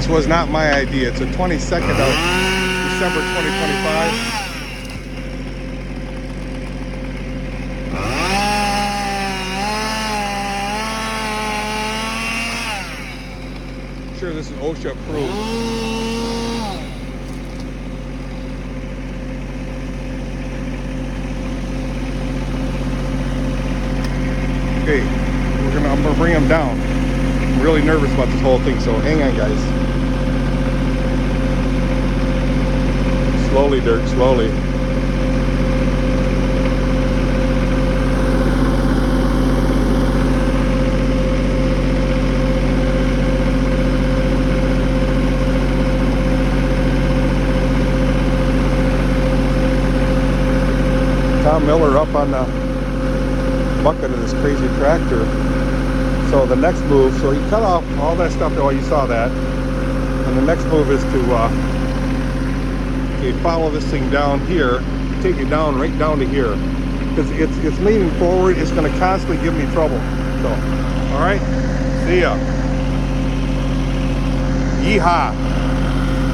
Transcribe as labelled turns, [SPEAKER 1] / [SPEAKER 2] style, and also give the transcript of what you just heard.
[SPEAKER 1] was not my idea. It's the 22nd of December 2025. Sure, this is OSHA approved. Okay, I'm gonna bring them down. I'm really nervous about this whole thing, so hang on, guys. Slowly, Dirk, slowly. Tom Miller up on the bucket of this crazy tractor. So the next move, so he cut off all that stuff. Oh, you saw that. And the next move is to follow this thing down here, take it down right down to here, because it's leaning forward. It's going to constantly give me trouble. So, all right, see ya. Yeehaw.